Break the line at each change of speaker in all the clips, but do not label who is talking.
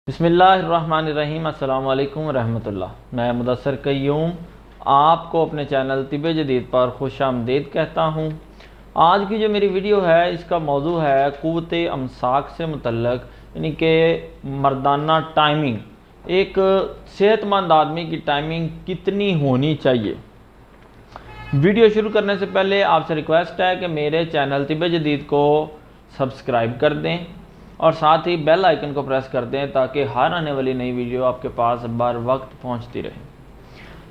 بسم اللہ الرحمن الرحیم۔ السلام علیکم ورحمۃ اللہ۔ میں مدثر قیوم آپ کو اپنے چینل طب جدید پر خوش آمدید کہتا ہوں۔ آج کی جو میری ویڈیو ہے اس کا موضوع ہے قوت امساک سے متعلق، یعنی کہ مردانہ ٹائمنگ، ایک صحت مند آدمی کی ٹائمنگ کتنی ہونی چاہیے۔ ویڈیو شروع کرنے سے پہلے آپ سے ریکویسٹ ہے کہ میرے چینل طب جدید کو سبسکرائب کر دیں اور ساتھ ہی بیل آئیکن کو پریس کر دیں تاکہ ہر آنے والی نئی ویڈیو آپ کے پاس بر وقت پہنچتی رہے۔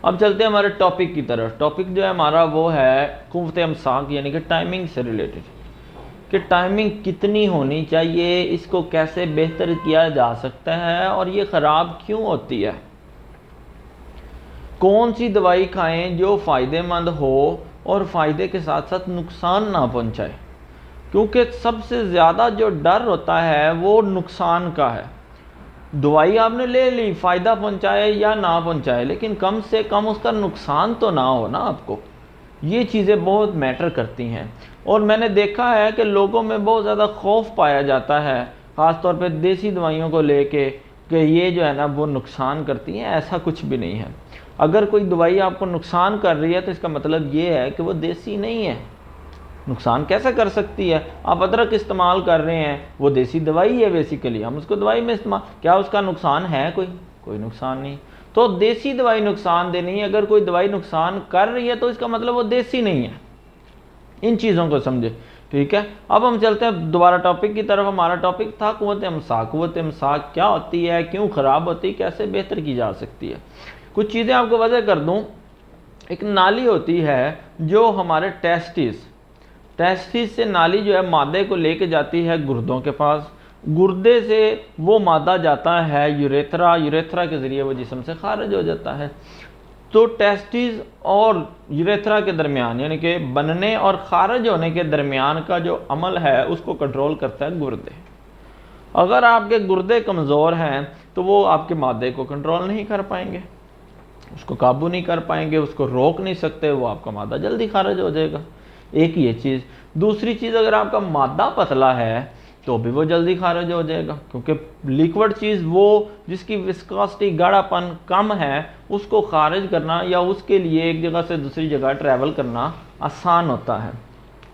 اب چلتے ہیں ہمارے ٹاپک کی طرف۔ ٹاپک جو ہے ہمارا وہ ہے قوت امساک، یعنی کہ ٹائمنگ سے ریلیٹڈ، کہ ٹائمنگ کتنی ہونی چاہیے، اس کو کیسے بہتر کیا جا سکتا ہے اور یہ خراب کیوں ہوتی ہے۔ کون سی دوائی کھائیں جو فائدہ مند ہو اور فائدے کے ساتھ ساتھ نقصان نہ پہنچائے، کیونکہ سب سے زیادہ جو ڈر ہوتا ہے وہ نقصان کا ہے۔ دوائی آپ نے لے لی، فائدہ پہنچائے یا نہ پہنچائے، لیکن کم سے کم اس کا نقصان تو نہ ہو نا آپ کو۔ یہ چیزیں بہت میٹر کرتی ہیں، اور میں نے دیکھا ہے کہ لوگوں میں بہت زیادہ خوف پایا جاتا ہے، خاص طور پہ دیسی دوائیوں کو لے کے، کہ یہ جو ہے نا وہ نقصان کرتی ہیں۔ ایسا کچھ بھی نہیں ہے۔ اگر کوئی دوائی آپ کو نقصان کر رہی ہے تو اس کا مطلب یہ ہے کہ وہ دیسی نہیں ہے۔ نقصان کیسے کر سکتی ہے؟ آپ ادرک استعمال کر رہے ہیں، وہ دیسی دوائی ہے، بیسیکلی ہم اس کو دوائی میں استعمال، کیا اس کا نقصان ہے؟ کوئی نقصان نہیں۔ تو دیسی دوائی نقصان دہ نہیں ہے۔ اگر کوئی دوائی نقصان کر رہی ہے تو اس کا مطلب وہ دیسی نہیں ہے۔ ان چیزوں کو سمجھے، ٹھیک ہے۔ اب ہم چلتے ہیں دوبارہ ٹاپک کی طرف۔ ہمارا ٹاپک تھا قوت امساک۔ قوت امساک کیا ہوتی ہے، کیوں خراب ہوتی ہے، کیسے بہتر کی جا سکتی ہے۔ کچھ چیزیں آپ کو واضح کر دوں۔ ایک نالی ہوتی ہے جو ہمارے ٹیسٹس سے نالی جو ہے مادے کو لے کے جاتی ہے گردوں کے پاس، گردے سے وہ مادہ جاتا ہے یوریتھرا کے ذریعے وہ جسم سے خارج ہو جاتا ہے۔ تو ٹیسٹس اور یوریتھرا کے درمیان، یعنی کہ بننے اور خارج ہونے کے درمیان کا جو عمل ہے اس کو کنٹرول کرتا ہے گردے۔ اگر آپ کے گردے کمزور ہیں تو وہ آپ کے مادے کو کنٹرول نہیں کر پائیں گے، اس کو قابو نہیں کر پائیں گے، اس کو روک نہیں سکتے، وہ آپ کا مادہ جلدی خارج ہو جائے گا۔ ایک یہ چیز۔ دوسری چیز، اگر آپ کا مادہ پتلا ہے تو بھی وہ جلدی خارج ہو جائے گا، کیونکہ لیکوڈ چیز وہ جس کی وسکاسٹی، گاڑھا پن کم ہے، اس کو خارج کرنا یا اس کے لیے ایک جگہ سے دوسری جگہ ٹریول کرنا آسان ہوتا ہے۔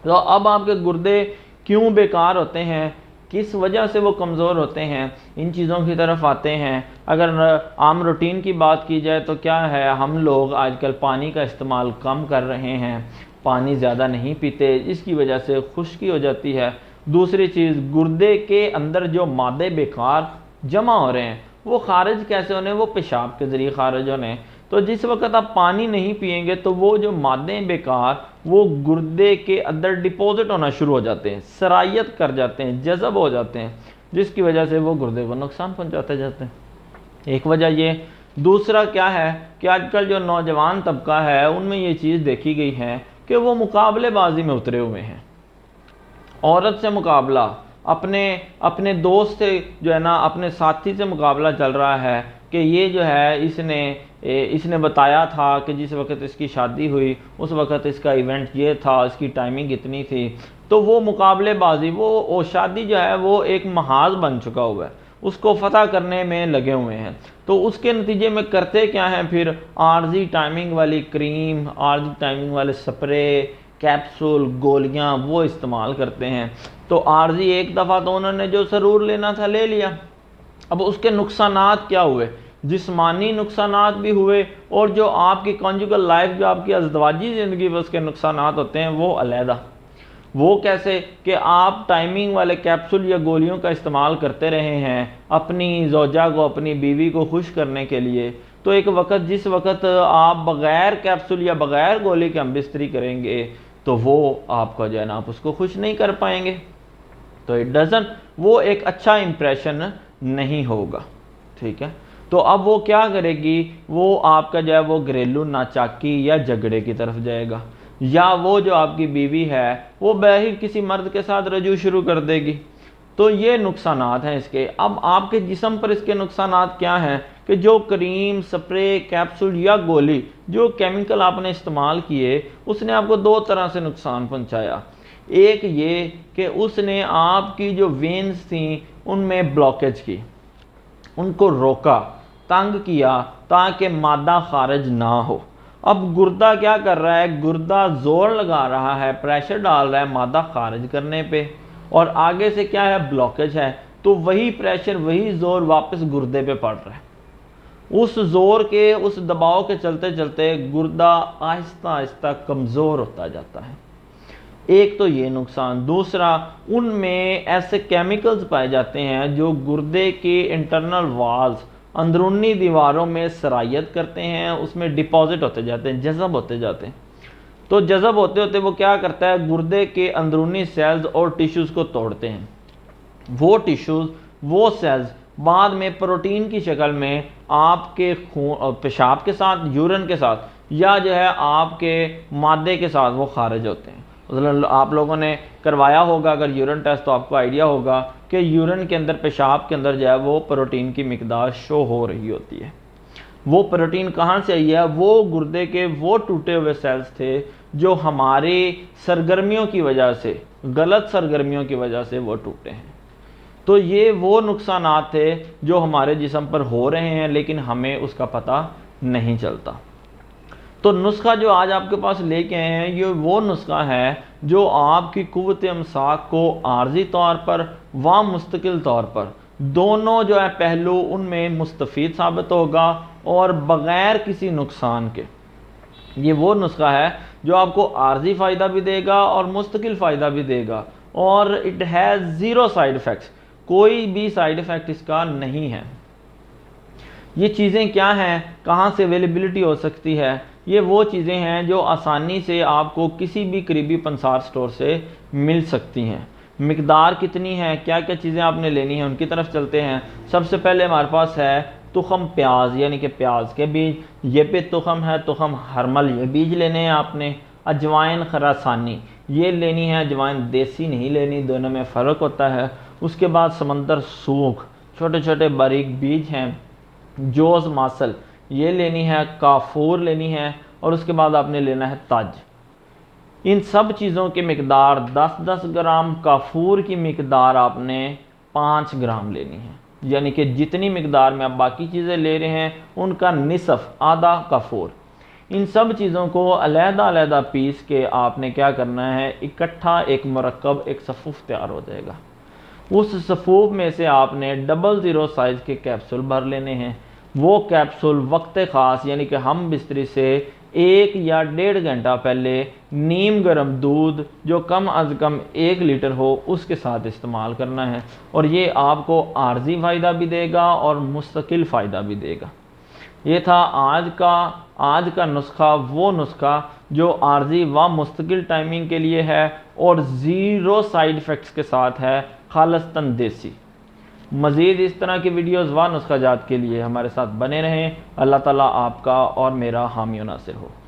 تو اب آپ کے گردے کیوں بیکار ہوتے ہیں، کس وجہ سے وہ کمزور ہوتے ہیں، ان چیزوں کی طرف آتے ہیں۔ اگر عام روٹین کی بات کی جائے تو کیا ہے، ہم لوگ آج کل پانی کا استعمال کم کر رہے ہیں، پانی زیادہ نہیں پیتے، جس کی وجہ سے خشکی ہو جاتی ہے۔ دوسری چیز، گردے کے اندر جو مادے بیکار جمع ہو رہے ہیں وہ خارج کیسے ہونے، وہ پیشاب کے ذریعے خارج ہونے۔ تو جس وقت آپ پانی نہیں پئیں گے تو وہ جو مادے بیکار وہ گردے کے اندر ڈپوزٹ ہونا شروع ہو جاتے ہیں، سرایت کر جاتے ہیں، جذب ہو جاتے ہیں، جس کی وجہ سے وہ گردے کو نقصان پہنچاتے جاتے ہیں۔ ایک وجہ یہ۔ دوسرا کیا ہے کہ آج کل جو نوجوان طبقہ ہے ان میں یہ چیز دیکھی گئی ہے کہ وہ مقابلے بازی میں اترے ہوئے ہیں۔ عورت سے مقابلہ، اپنے دوست سے جو ہے نا، اپنے ساتھی سے مقابلہ چل رہا ہے کہ یہ جو ہے اس نے بتایا تھا کہ جس وقت اس کی شادی ہوئی اس وقت اس کا ایونٹ یہ تھا، اس کی ٹائمنگ اتنی تھی۔ تو وہ مقابلے بازی، وہ شادی جو ہے وہ ایک محاذ بن چکا ہوا ہے، اس کو فتح کرنے میں لگے ہوئے ہیں۔ تو اس کے نتیجے میں کرتے کیا ہیں پھر، عارضی ٹائمنگ والی کریم، عارضی ٹائمنگ والے سپرے، کیپسول، گولیاں وہ استعمال کرتے ہیں۔ تو عارضی ایک دفعہ تو انہوں نے جو سرور لینا تھا لے لیا، اب اس کے نقصانات کیا ہوئے، جسمانی نقصانات بھی ہوئے، اور جو آپ کی کنجوگل لائف، جو آپ کی ازدواجی زندگی میں اس کے نقصانات ہوتے ہیں وہ علیحدہ۔ وہ کیسے کہ آپ ٹائمنگ والے کیپسول یا گولیوں کا استعمال کرتے رہے ہیں اپنی زوجہ کو، اپنی بیوی کو خوش کرنے کے لیے، تو ایک وقت جس وقت آپ بغیر کیپسول یا بغیر گولی کے ہم بستری کریں گے تو وہ آپ کا جو ہے نا، آپ اس کو خوش نہیں کر پائیں گے، تو وہ ایک اچھا امپریشن نہیں ہوگا، ٹھیک ہے۔ تو اب وہ کیا کرے گی، وہ آپ کا جو ہے وہ گھریلو ناچاکی یا جھگڑے کی طرف جائے گا، یا وہ جو آپ کی بیوی ہے وہ باہر کسی مرد کے ساتھ رجوع شروع کر دے گی۔ تو یہ نقصانات ہیں اس کے۔ اب آپ کے جسم پر اس کے نقصانات کیا ہیں کہ جو کریم، سپرے، کیپسول یا گولی، جو کیمیکل آپ نے استعمال کیے، اس نے آپ کو دو طرح سے نقصان پہنچایا۔ ایک یہ کہ اس نے آپ کی جو وینز تھیں ان میں بلاکیج کی، ان کو روکا، تنگ کیا تاکہ مادہ خارج نہ ہو۔ اب گردہ کیا کر رہا ہے؟ گردہ زور لگا رہا ہے، پریشر ڈال رہا ہے مادہ خارج کرنے پہ، اور آگے سے کیا ہے؟ بلاکیج ہے، تو وہی پریشر، وہی زور واپس گردے پہ پڑ رہا ہے۔ اس زور کے، اس دباؤ کے چلتے چلتے گردہ آہستہ آہستہ کمزور ہوتا جاتا ہے۔ ایک تو یہ نقصان۔ دوسرا، ان میں ایسے کیمیکلز پائے جاتے ہیں جو گردے کے انٹرنل والز، اندرونی دیواروں میں سرایت کرتے ہیں، اس میں ڈپازٹ ہوتے جاتے ہیں، جذب ہوتے جاتے ہیں۔ تو جذب ہوتے ہوتے وہ کیا کرتا ہے؟ گردے کے اندرونی سیلز اور ٹیشوز کو توڑتے ہیں۔ وہ ٹیشوز، وہ سیلز بعد میں پروٹین کی شکل میں آپ کے پیشاب کے ساتھ، یورین کے ساتھ، یا جو ہے آپ کے مادے کے ساتھ وہ خارج ہوتے ہیں۔ آپ لوگوں نے کروایا ہوگا اگر یورین ٹیسٹ، تو آپ کو آئیڈیا ہوگا کہ یورین کے اندر، پیشاب کے اندر جو ہے وہ پروٹین کی مقدار شو ہو رہی ہوتی ہے۔ وہ پروٹین کہاں سے آئی ہے؟ وہ گردے کے وہ ٹوٹے ہوئے سیلز تھے جو ہماری سرگرمیوں کی وجہ سے، غلط سرگرمیوں کی وجہ سے وہ ٹوٹے ہیں۔ تو یہ وہ نقصانات تھے جو ہمارے جسم پر ہو رہے ہیں، لیکن ہمیں اس کا پتہ نہیں چلتا۔ تو نسخہ جو آج آپ کے پاس لے کے آئے ہیں، یہ وہ نسخہ ہے جو آپ کی قوت امساک کو عارضی طور پر و مستقل طور پر، دونوں جو ہے پہلو ان میں مستفید ثابت ہوگا اور بغیر کسی نقصان کے۔ یہ وہ نسخہ ہے جو آپ کو عارضی فائدہ بھی دے گا اور مستقل فائدہ بھی دے گا، اور it has zero side effects, کوئی بھی سائیڈ ایفیکٹ اس کا نہیں ہے۔ یہ چیزیں کیا ہیں؟ کہاں سے اویلیبلٹی ہو سکتی ہے؟ یہ وہ چیزیں ہیں جو آسانی سے آپ کو کسی بھی قریبی پنسار سٹور سے مل سکتی ہیں۔ مقدار کتنی ہے، کیا کیا چیزیں آپ نے لینی ہیں، ان کی طرف چلتے ہیں۔ سب سے پہلے ہمارے پاس ہے تخم پیاز، یعنی کہ پیاز کے بیج، یہ پہ تخم ہے، تخم ہرمل، یہ بیج لینے ہیں آپ نے۔ اجوائن خراسانی یہ لینی ہے، اجوائن دیسی نہیں لینی، دونوں میں فرق ہوتا ہے۔ اس کے بعد سمندر سوکھ، چھوٹے چھوٹے باریک بیج ہیں۔ جوز ماسل یہ لینی ہے، کافور لینی ہے، اور اس کے بعد آپ نے لینا ہے تاج۔ ان سب چیزوں کی مقدار 10 گرام، کافور کی مقدار آپ نے 5 گرام لینی ہے، یعنی کہ جتنی مقدار میں آپ باقی چیزیں لے رہے ہیں ان کا نصف، آدھا کافور۔ ان سب چیزوں کو علیحدہ علیحدہ پیس کے آپ نے کیا کرنا ہے؟ اکٹھا ایک مرکب، ایک صفوف تیار ہو جائے گا۔ اس صفوف میں سے آپ نے 00 سائز کے کیپسول بھر لینے ہیں۔ وہ کیپسول وقت خاص، یعنی کہ ہم بستری سے 1 یا 1.5 گھنٹہ پہلے نیم گرم دودھ جو کم از کم 1 لیٹر ہو اس کے ساتھ استعمال کرنا ہے، اور یہ آپ کو عارضی فائدہ بھی دے گا اور مستقل فائدہ بھی دے گا۔ یہ تھا آج کا نسخہ، وہ نسخہ جو عارضی و مستقل ٹائمنگ کے لیے ہے اور زیرو سائیڈ ایفیکٹس کے ساتھ ہے، خالصتاً دیسی۔ مزید اس طرح کی ویڈیوز و نسخہ جات کے لیے ہمارے ساتھ بنے رہیں۔ اللہ تعالیٰ آپ کا اور میرا حامی و ناصر ہو۔